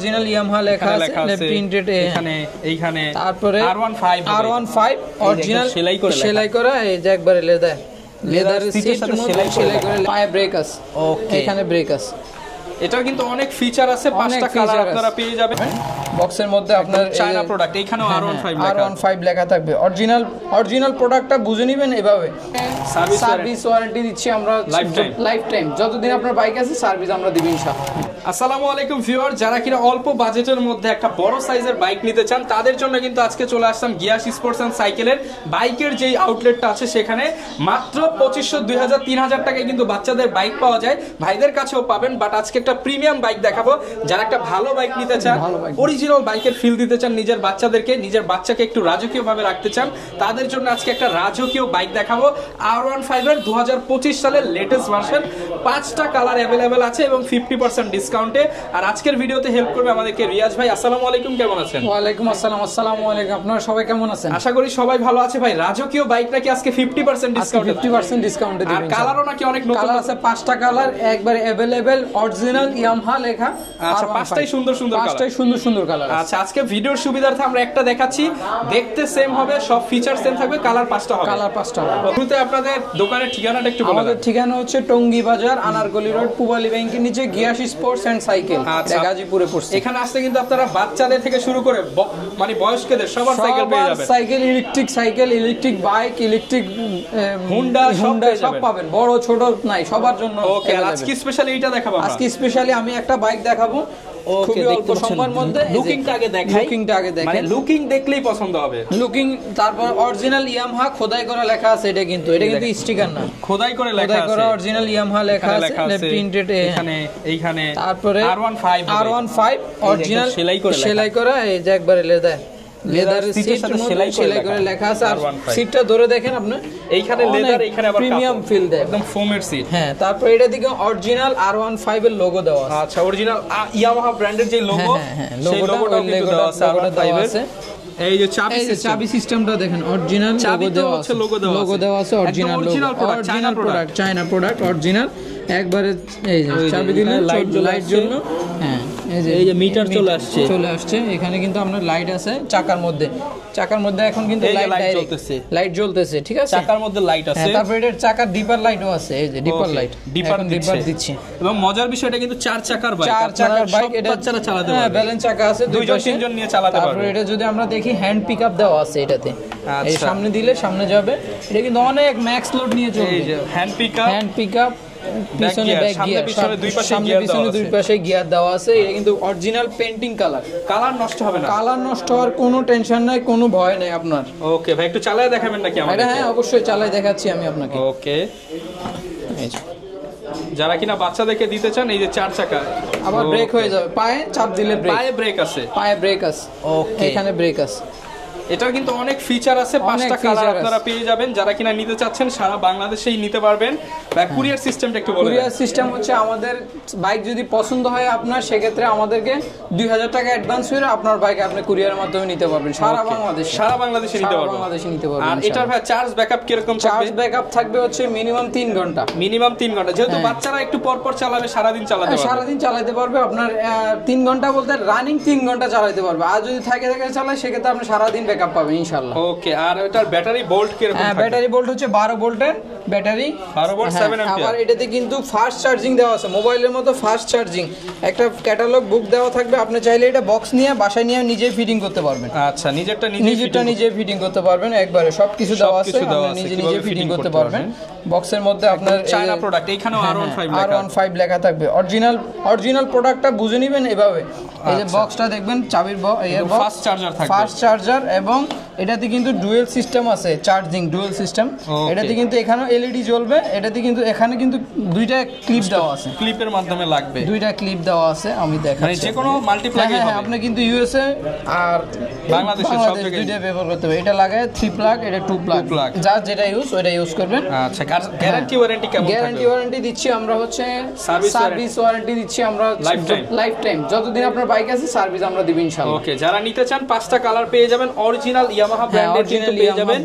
Original Yamaha লেখা আছে printed এইখানে তারপরে R15 অরিজিনাল সেলাই করা এই যে একবারে লেদারের সিটের সাথে সেলাই করে পায়ে ব্রেক আছে ওকে এখানে ব্রেক আছে এটা কিন্তু অনেক ফিচার আছে পাঁচটা কালার আপনারা পেয়ে যাবেন বক্সের মধ্যে আপনার চায়না প্রোডাক্ট এখানেও R15 লেখা থাকবে অরিজিনাল প্রোডাক্টটা বুঝে নেবেন এভাবে সার্ভিস ওয়ারেন্টি দিচ্ছি আমরা লাইফ টাইম যতদিন আপনার বাইক আছে সার্ভিস আমরা দিব ইনশাআল্লাহ। আসসালামু আলাইকুম ভিউয়ার, যারা কিনা অল্প বাজেটের মধ্যে একটা বড় সাইজের বাইক নিতে চান তাদের জন্য কিন্তু আজকে চলে আসলাম গিয়াস স্পোর্টস এন্ড সাইকেলের বাইকের যেই আউটলেটটা আছে সেখানে মাত্র 2500 2000 3000 টাকায় কিন্তু বাচ্চাদের বাইক পাওয়া যায়, ভাইদের কাছেও পাবেন। বাট আজকে একটা প্রিমিয়াম বাইক দেখাবো, যারা একটা ভালো বাইক নিতে চান, অরিজিনাল বাইকের ফিল দিতে চান নিজের বাচ্চাদেরকে, নিজের বাচ্চাকে একটু রাজকীয় ভাবে রাখতে চান, তাদের জন্য আজকে একটা রাজকীয় বাইক দেখাবো। R15 এর 2025 সালের লেটেস্ট ভার্সন, 5টা কালার अवेलेबल আছে এবং 50% ডিসকাউন্টে। আর আজকের ভিডিওতে হেল্প করবে আমাদেরকে রিয়াজ ভাই। আসসালামু আলাইকুম, কেমন আছেন? ওয়া আলাইকুম আসসালাম। আসসালামু আলাইকুম, আপনারা সবাই কেমন আছেন? আশা করি সবাই ভালো আছে। ভাই রাজকীয় বাইক নাকি আজকে 50% ডিসকাউন্টে 50% ডিসকাউন্টে দিবেন। আর কালারও নাকি অনেক নতুন কালার আছে, 5টা কালার একবারে अवेलेबल, অরিজিনাল ইয়ামাহা লেখা। আচ্ছা, 5টাই সুন্দর কালার। আচ্ছা, আজকে ভিডিওর সুবিধার্থে আমরা একটা দেখাচ্ছি, দেখতে সেম হবে, সব ফিচার সেম থাকবে, কালার 5টা হবে। শুরুতে আপনাদের দোকানের ঠিকানাটা একটু বলুন। আমাদের ঠিকানা হচ্ছে টঙ্গী বাজার, আনারগলি রোড, পূবালী ব্যাংকের নিচে, গিয়াস স্পোর্টস এন্ড সাইকেল, গাজীপুরে পড়ছে। এখানে আসলে কিন্তু আপনারা বাচ্চাদের থেকে শুরু করে মানে বয়স্কদের সবার সাইকেল পেয়ে যাবেন। Cycle, electric bike, electric Honda সব পাবেন, বড় ছোট নাই, সবার জন্য। ওকে, আজকে স্পেশালি এইটা দেখাবো। আজকে স্পেশালি আমি একটা বাইক দেখাবো খুবই অল্প সময়ের মধ্যে। লুকিংটা আগে দেখেন, মানে লুকিং দেখলেই পছন্দ হবে। লুকিং, তারপর অরিজিনাল ইয়ামাহা খোদাই করা লেখা আছে, এটা কিন্তু স্টিকার না, খোদাই করে লেখা আছে, অরিজিনাল ইয়ামাহা লেখা আছে প্রিন্টেড এইখানে তারপরে R15 অরিজিনাল সেলাই করা এই যে একবারে লেদারের সিটের সাথে সেলাই করে লেখা আছে। আর সিটটা ধরে দেখেন আপনি, এইখানে লেদার, এইখানে আবার প্রিমিয়াম ফিল দেয়, একদম ফোমের সিট। হ্যাঁ, তারপর এটা দিকে অরিজিনাল R15 এর লোগো দেওয়া আছে। আচ্ছা, অরিজিনাল ইয়ামাহা ব্র্যান্ডের যে লোগো, সেই লোগোটা কিন্তু দেওয়া আছে R15 এর। এই যে চাবি সিস্টেমটা দেখেন, অরিজিনাল লোগো দেওয়া আছে, original product, China product original একবারে। এই যে চাবি দিলে লাইট জন্য, হ্যাঁ এই যে মিটার চলে আসছে। এখানে কিন্তু আপনার লাইট আছে চাকার মধ্যে এখন কিন্তু লাইট জ্বলতেছে, ঠিক আছে, চাকার মধ্যে লাইট আছে। তারপর এটার চাকার ডিপার লাইটও আছে, এই যে ডিপার দিচ্ছে। এবং মজার বিষয়, এটা কিন্তু 4 চাকার বাইক, এটা বাচ্চারা চালাতে পারবে, ব্যালেন্স চাকা আছে, 2-3 জন নিয়ে চালাতে পারবে। তারপর এটা যদি আমরা দেখি হ্যান্ড পিকআপ দেওয়া আছে এটাতে, এই সামনে দিলে সামনে যাবে। এটা কিন্তু অনেক ম্যাক্স লোড নিয়ে চলবে। এই যে হ্যান্ড পিকআপ, পিছনে ব্যাক গিয়ার, সামনে পিছনে দুই পাশে গিয়ার দেওয়া আছে। এটা কিন্তু অরিজিনাল পেইন্টিং কালার নষ্ট হবে না, কালার নষ্ট হওয়ার কোনো টেনশন নাই, কোনো ভয় নাই আপনার। ওকে ভাই, একটু চালায় দেখাবেন নাকি আমাদের? হ্যাঁ, অবশ্যই চালায় দেখাচ্ছি আমি আপনাকে। ওকে, যারা কিনা বাচ্চাদেরকে দিতে চান, এই যে 4 চাকা, আবার ব্রেক হয়ে যাবে, পায়ে চাপ দিলে পায়ে ব্রেক আছে, ওকে এখানে ব্রেক আছে। এটার কিন্তু অনেক ফিচার আছে, 5টা কালার আপনারা পেয়ে যাবেন। যারা কিনা নিতে চাচ্ছেন সারা বাংলাদেশেই নিতে পারবেন। ভাই কুরিয়ার সিস্টেমটা একটু বলুন। কুরিয়ার সিস্টেম হচ্ছে, আমাদের বাইক যদি পছন্দ হয় আপনার, সেক্ষেত্রে আমাদেরকে 2000 টাকা অ্যাডভান্স করে আপনার বাইক আপনি কুরিয়ারের মাধ্যমে নিতে পারবেন সারা বাংলাদেশে নিতে পারবেন। আর এটার ভাই চার্জ ব্যাকআপ কিরকম থাকবে? চার্জ ব্যাকআপ থাকবে হচ্ছে মিনিমাম 3 ঘন্টা। যেহেতু বাচ্চারা একটু পর চালাবে, সারাদিন চালাতে পারবে। আপনার 3 ঘন্টা বলতে রানিং 3 ঘন্টা চালাতে পারবে। আর যদি থাকে চালায়, সেক্ষেত্রে আপনি সারাদিন ব্যাকআপ পাবেন ইনশাআল্লাহ। ওকে, আর এটার ব্যাটারি ভোল্ট কিরকম থাকবে? ব্যাটারি ভোল্ট হচ্ছে 12 ভোল্টের ব্যাটারি, 12 ভোল্ট 7 অ্যাম্পিয়ার। আবার এটাতে কিন্তু ফাস্ট চার্জিং দেওয়া আছে, মোবাইলের মতো ফাস্ট চার্জিং। একটা ক্যাটালগ বুক দেওয়া থাকবে, আপনি চাইলে এটা বক্স নিয়ে বাসায় নিয়ে নিজে ফিটিং করতে পারবেন। আচ্ছা, নিজে ফিটিং করতে পারবেন, একবারে সবকিছু দেওয়া আছে, আপনি নিজে ফিটিং করতে পারবেন। বক্সের মধ্যে আপনার চায়না প্রোডাক্ট, এখানেও R15 লেখা থাকবে। অরিজিনাল প্রোডাক্টটা বুঝে নেবেন এভাবে। এই যে বক্সটা দেখবেন, চাবির ফাস্ট চার্জার, এবং এটাতে কিন্তু ডুয়েল সিস্টেম আছে, চার্জিং ডুয়েল সিস্টেম। এটাতে কিন্তু এখানে এলইডি জ্বলবে, এটাতে কিন্তু এখানে কিন্তু 2টা ক্লিপ দেওয়া আছে, ক্লিপের মাধ্যমে লাগবে, 2টা ক্লিপ দেওয়া আছে। আমি দেখাচ্ছি, মানে যে কোনো মাল্টিপ্লাগ হবে। হ্যাঁ, আপনি কিন্তু ইউএসএ আর বাংলাদেশে সব জায়গায় 2টা ব্যবহার করতে হবে। এটা লাগায় 3 প্লাগ, এটা 2 প্লাগ, যা যেটা ওইটা ইউজ করবেন। আচ্ছা, গ্যারান্টি ওয়ারেন্টি কেমন থাকবে? গ্যারান্টি ওয়ারেন্টি দিচ্ছি আমরা হচ্ছে, সার্ভিস ওয়ারেন্টি দিচ্ছি আমরা লাইফ টাইম, যতদিন আপনার বাইক আছে সার্ভিস আমরা দিব ইনশাআল্লাহ। ওকে, যারা নিতে চান 5টা কালার পেয়ে যাবেন, অরিজিনাল ইয়ামাহা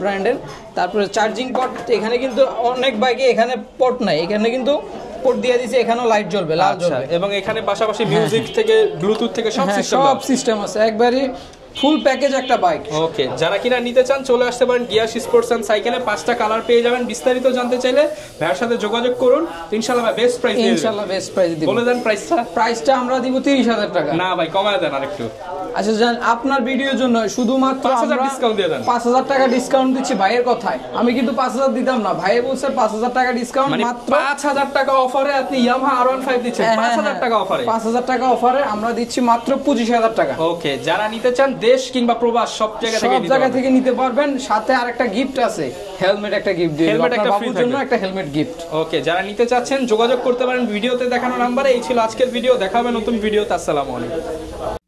ব্র্যান্ডের। তারপরে চার্জিং পট, এখানে কিন্তু অনেক বাইকে এখানে পট নাই, এখানে কিন্তু পোর্ট দিয়ে দিয়েছি, এখানেও লাইট জ্বলবে, লাল জ্বলবে। এবং এখানে পাশাপাশি মিউজিক থেকে ব্লুটুথ থেকে সব সিস্টেম আছে, একবারই ফুল প্যাকেজ একটা বাইক। ওকে, যারা কিনা নিতে চান চলে আসতে পারেন গিয়াস স্পোর্টস এন্ড সাইকেলে। 5টা কালার পেয়ে যাবেন। বিস্তারিত জানতে চাইলে ভাইয়ের সাথে যোগাযোগ করুন, ইনশাআল্লাহ বেস্ট প্রাইস দিয়ে দিবেন। ইনশাআল্লাহ বেস্ট প্রাইস দিব। বলে দেন প্রাইসটা আমরা দিব 30000 টাকা। না ভাই, কমায় দেন আরেকটু। আচ্ছা জান, আপনার ভিডিওর জন্য শুধুমাত্র 5000 ডিসকাউন্ট দিয়ে দেন। 5000 টাকা ডিসকাউন্ট দিচ্ছি ভাইয়ের কথায়, আমি কিন্তু 5000 দিতাম না, ভাই বলছে 5000 টাকা ডিসকাউন্ট, মাত্র 5000 টাকা অফারে আপনি ইয়ামাহা R15 দিচ্ছেন। 5000 টাকা অফারে, 5000 টাকা অফারে আমরা দিচ্ছি মাত্র 25000 টাকা। ওকে, যারা নিতে চান দেশ কিংবা প্রবাস সব জায়গা থেকে নিতে পারবেন। সাথে আরেকটা গিফট আছে, হেলমেট একটা গিফট দিয়ে দেব আপনার বাবুর জন্য, একটা হেলমেট গিফট। ওকে, যারা নিতে চাচ্ছেন যোগাযোগ করতে পারেন ভিডিওতে দেখানো নম্বরে। এই ছিল আজকের ভিডিও, দেখা হবে নতুন ভিডিওতে। আসসালামু আলাইকুম।